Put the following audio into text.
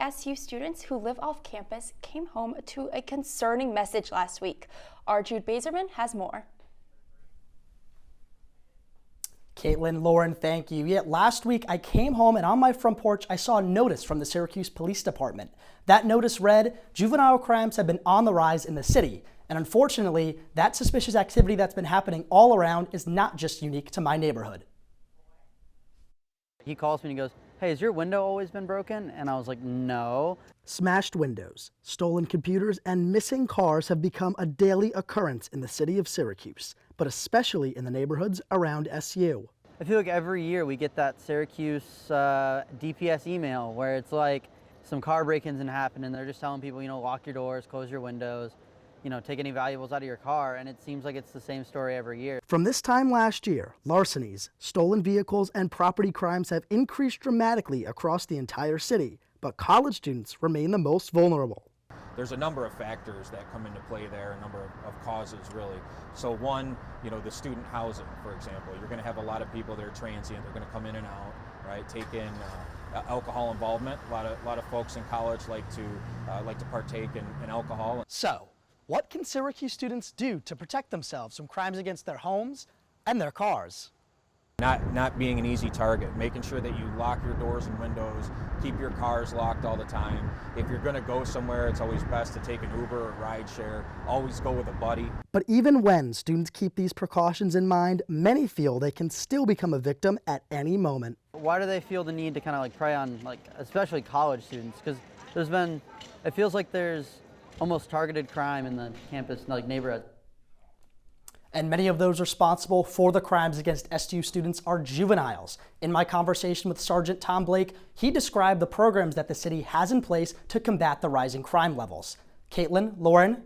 SU students who live off campus came home to a concerning message last week. Our Jude Bazerman has more. Caitlin, Lauren, thank you. Yet last week I came home and on my front porch I saw a notice from the Syracuse Police Department. That notice read, "Juvenile crimes have been on the rise in the city." And unfortunately, that suspicious activity that's been happening all around is not just unique to my neighborhood. He calls me and he goes, "Hey, has your window always been broken?" And I was like, "No." Smashed windows, stolen computers, and missing cars have become a daily occurrence in the city of Syracuse, but especially in the neighborhoods around SU. I feel like every year we get that Syracuse DPS email where it's like some car break-ins happen and they're just telling people, lock your doors, close your windows, take any valuables out of your car, and it seems like it's the same story every year. From this time last year, larcenies, stolen vehicles, and property crimes have increased dramatically across the entire city, but college students remain the most vulnerable. There's a number of factors that come into play there, a number of causes really. So one, the student housing, for example. You're going to have a lot of people that are transient. They're going to come in and out, right? Take in alcohol involvement. A lot of folks in college like to partake in alcohol. So, what can Syracuse students do to protect themselves from crimes against their homes and their cars? Not being an easy target, making sure that you lock your doors and windows, keep your cars locked all the time. If you're going to go somewhere, it's always best to take an Uber or ride share. Always go with a buddy. But even when students keep these precautions in mind, many feel they can still become a victim at any moment. Why do they feel the need to kind of prey on, especially college students? Because it feels like there's almost targeted crime in the campus, neighborhood. And many of those responsible for the crimes against SU students are juveniles. In my conversation with Sergeant Tom Blake, he described the programs that the city has in place to combat the rising crime levels. Caitlin, Lauren,